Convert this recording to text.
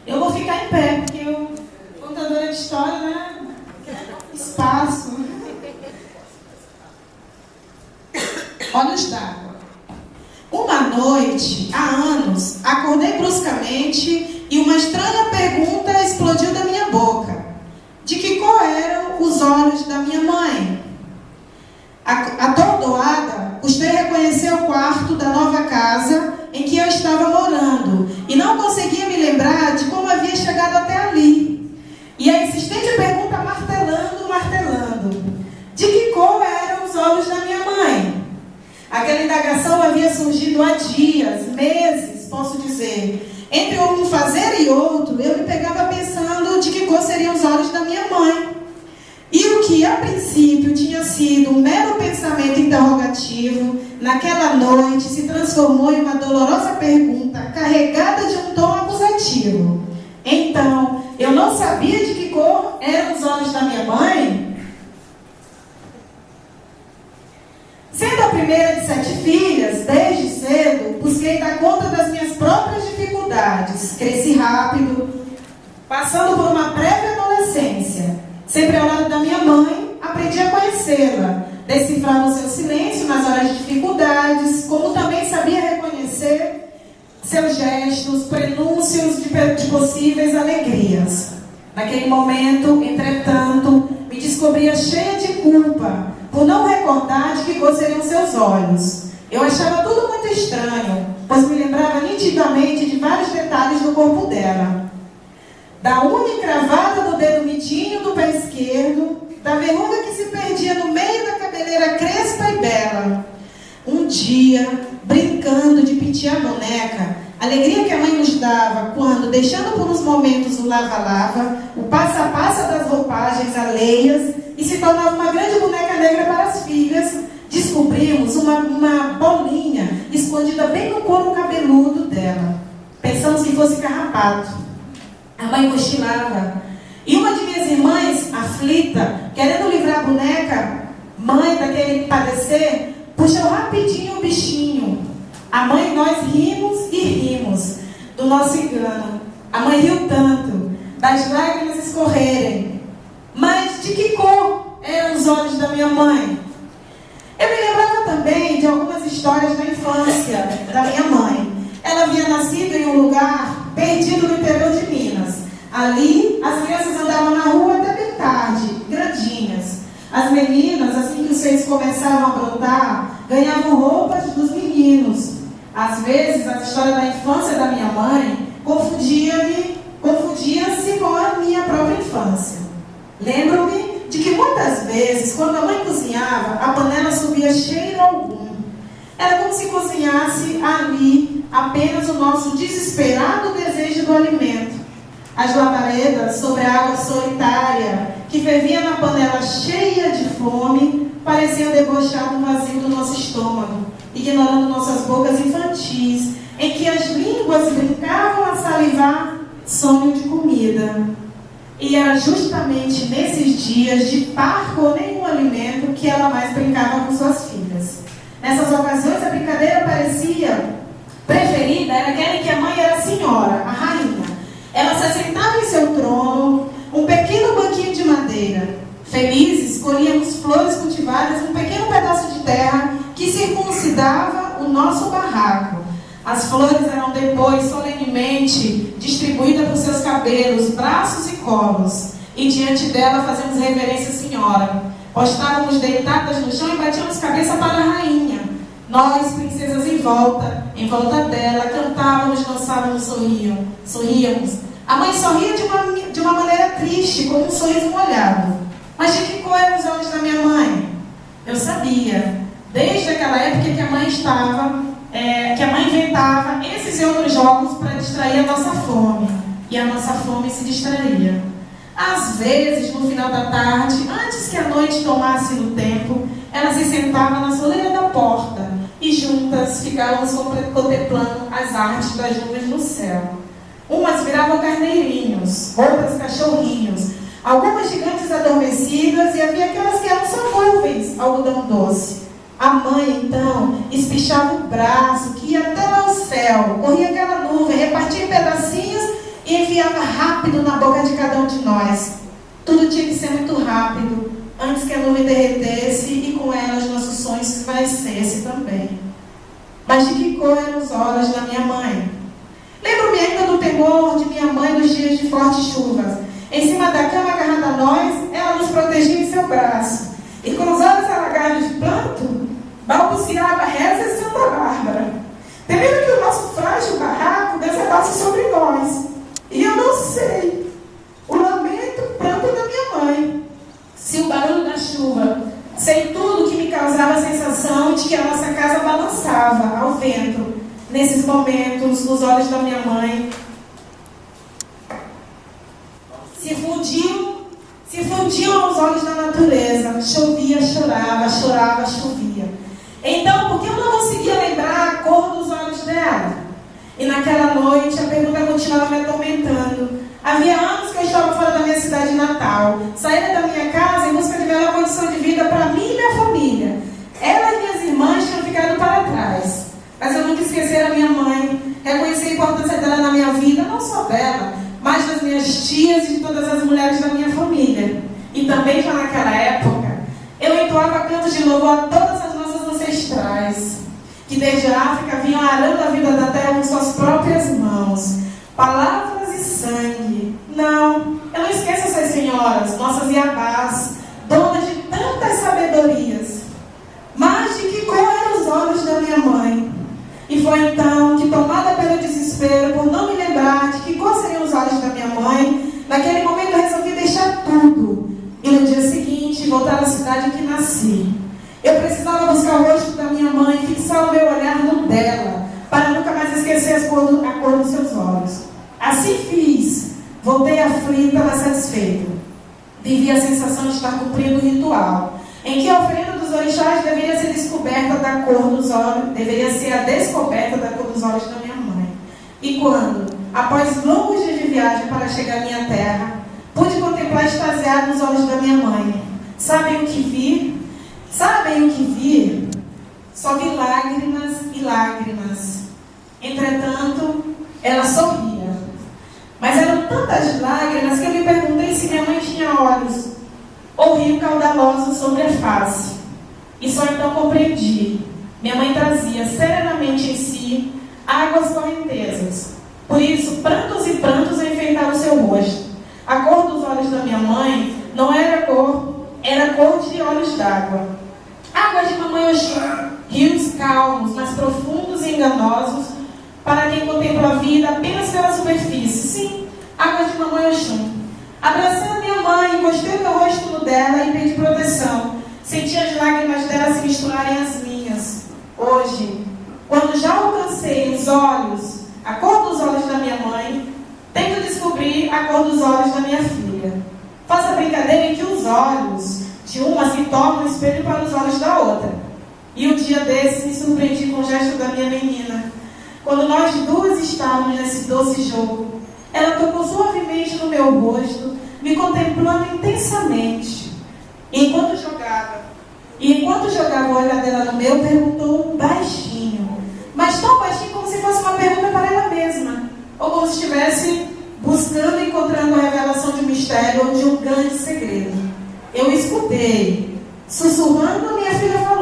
Eu vou ficar em pé, porque eu, contadora de história, né? Espaço. Olhos d'água. Uma noite, há anos, acordei bruscamente e uma estranha pergunta explodiu da minha boca. De que cor eram os olhos da minha mãe? Atordoada, custei reconhecer o quarto da nova casa em que eu estava morando e não conseguia me lembrar de como havia chegado até ali. E a insistente pergunta martelando. De que cor eram os olhos da minha mãe? Aquela indagação havia surgido há dias, meses, posso dizer. Entre um fazer e outro, eu me pegava pensando de que cor seriam os olhos da minha mãe. E o que a princípio tinha sido um mero pensamento interrogativo, naquela noite se transformou em uma dolorosa pergunta, carregada de um tom acusativo. Então, eu não sabia de que cor eram os olhos da minha mãe? Sendo a primeira de 7 filhas, desde cedo, busquei dar conta das minhas próprias dificuldades. Cresci rápido, passando por uma breve adolescência. Sempre ao lado da minha mãe, aprendi a conhecê-la. Decifrava o seu silêncio nas horas de dificuldades, como também sabia reconhecer seus gestos, prenúncios de possíveis alegrias. Naquele momento, entretanto, me descobria cheia de culpa, por não recordar de que cor seriam seus olhos. Eu achava tudo muito estranho, pois me lembrava nitidamente de vários detalhes do corpo dela. Da unha encravada do dedo midinho do pé esquerdo, da verruga que se perdia no meio da cabeleira crespa e bela. Um dia, brincando de pentear a boneca, a alegria que a mãe nos dava quando, deixando por uns momentos o lava-lava, o passa-passa das roupagens alheias e se tornava uma grande boneca negra para as filhas, descobrimos uma bolinha escondida bem no couro cabeludo dela. Pensamos que fosse carrapato. A mãe cochilava. E uma de minhas irmãs, aflita, querendo livrar a boneca, mãe daquele padecer, puxou rapidinho o bichinho. A mãe e nós rimos do nosso engano. A mãe riu tanto, das lágrimas escorrerem. Mas de que cor eram os olhos da minha mãe? Eu me lembrava também de algumas histórias da infância da minha mãe. Ela havia nascido em um lugar perdido no interior de Minas. Ali, as crianças andavam na rua até bem tarde, grandinhas. As meninas, assim que os seios começavam a brotar, ganhavam roupas dos meninos. Às vezes, a história da infância da minha mãe confundia-se com a minha própria infância. Lembro-me de que muitas vezes, quando a mãe cozinhava, a panela subia cheiro algum. Era como se cozinhasse ali apenas o nosso desesperado desejo do alimento. As labaredas sobre a água solitária, que fervia na panela cheia de fome, pareciam debochar do vazio do nosso estômago, ignorando nossas bocas infantis, em que as línguas brincavam a salivar sonho de comida. E era justamente nesses dias de parco ou nenhum alimento que ela mais brincava com suas filhas. Nessas ocasiões, a brincadeira preferida era aquela em que a mãe era a senhora, a rainha. Ela se assentava em seu trono, um pequeno banquinho de madeira. Felizes, colhíamos flores cultivadas num pequeno pedaço de terra que circuncidava o nosso barraco. As flores eram depois solenemente distribuídas por seus cabelos, braços e colos. E diante dela fazíamos reverência à senhora. Postávamos deitadas no chão e batíamos cabeça para a rainha. Nós, princesas em volta dela, cantávamos, dançávamos, sorríamos. A mãe sorria de uma maneira triste, como um sorriso molhado. Mas de que cor eram os olhos da minha mãe? Eu sabia, desde aquela época que a mãe inventava esses e outros jogos para distrair a nossa fome. E a nossa fome se distraía. Às vezes, no final da tarde, antes que a noite tomasse no tempo, ela se sentava na soleira da porta e juntas ficávamos contemplando as artes das nuvens no céu. Umas viravam carneirinhos, outras cachorrinhos, algumas gigantes adormecidas e havia aquelas que eram só nuvens, algodão doce. A mãe, então, espichava o braço que ia até lá ao céu, corria aquela nuvem, repartia em pedacinhos e enfiava rápido na boca de cada um de nós. Tudo tinha que ser muito rápido, antes que a nuvem derretesse e com ela os nossos sonhos se esvaecessem também. Mas de que cor eram os olhos da minha mãe? Lembro-me ainda do temor de minha mãe nos dias de fortes chuvas. Em cima da cama, agarrada a nós, ela nos protegia em seu braço. E com os olhos alagados de pranto, balbuciava reza e Santa Bárbara, temendo que o nosso frágil barraco desertasse sobre nós. E eu não sei o lamento, o pranto da minha mãe, se o barulho da chuva, sei tudo que me causava a sensação de que a nossa casa balançava ao vento. Nesses momentos, os olhos da minha mãe se fundiam aos olhos da natureza. Chovia, chorava, chorava, chovia. Então, por que eu não conseguia lembrar a cor dos olhos dela? E naquela noite, a pergunta continuava me atormentando. Havia anos que eu estava fora da minha cidade natal. Saíra da minha casa em busca de melhor condição de vida para mim e minha família. Ela e minhas irmãs tinham ficado para trás. Mas eu nunca esqueci a minha mãe. Reconheci a importância dela na minha vida, não só dela, mas das minhas tias e de todas as mulheres da minha família. E também já naquela época, eu entoava cantos de louvor a todas as nossas ancestrais, que desde a África vinham arando a vida da terra com suas próprias mãos. Palavras e sangue. Não, eu não esqueço essas senhoras, nossas iabás, donas de tantas sabedorias. Mas de que cor eram os olhos da minha mãe? E foi então que, tomada pelo desespero, por não me lembrar de que cor seriam os olhos da minha mãe, naquele momento eu resolvi deixar tudo. E no dia seguinte, voltar à cidade em que nasci. Eu precisava buscar o rosto da minha mãe, fixar o meu olhar no dela, para nunca mais esquecer a cor dos seus olhos. Assim fiz. Voltei aflita, mas satisfeita. Vivi a sensação de estar cumprindo o ritual, em que a oferenda dos orixás deveria ser descoberta da cor dos olhos, deveria ser a descoberta da cor dos olhos da minha mãe. E quando, após longos dias de viagem para chegar à minha terra, pude contemplar extasiado os olhos da minha mãe, sabem o que vi? Sabem o que vi? Só vi lágrimas e lágrimas. Entretanto, ela sorria. Mas eram tantas lágrimas que eu me perguntei se minha mãe tinha olhos ou rio caudaloso sobre a face. E só então compreendi. Minha mãe trazia serenamente em si águas correntezas. Por isso, prantos e prantos enfeitaram o seu rosto. A cor dos olhos da minha mãe não era cor, era cor de olhos d'água. Águas de mamãe Oxum, rios calmos, mas profundos e enganosos, para quem contempla a vida apenas pela superfície. Sim, águas de mamãe Oxum. Abracei a minha mãe, encostei o meu rosto no dela e pedi proteção. Senti as lágrimas dela se misturarem às minhas. Hoje, quando já alcancei os olhos, a cor dos olhos da minha mãe, tento descobrir a cor dos olhos da minha filha. Faço a brincadeira em que os olhos de uma se tornam espelho para os olhos da outra. E um dia desses me surpreendi com o gesto da minha menina. Quando nós duas estávamos nesse doce jogo, ela tocou suavemente no meu rosto, me contemplando intensamente. E enquanto jogava o olhar dela no meu, perguntou baixinho, mas tão baixinho como se fosse uma pergunta para ela mesma, ou como se estivesse buscando e encontrando a revelação de um mistério ou de um grande segredo. Eu escutei, sussurrando, minha filha falou.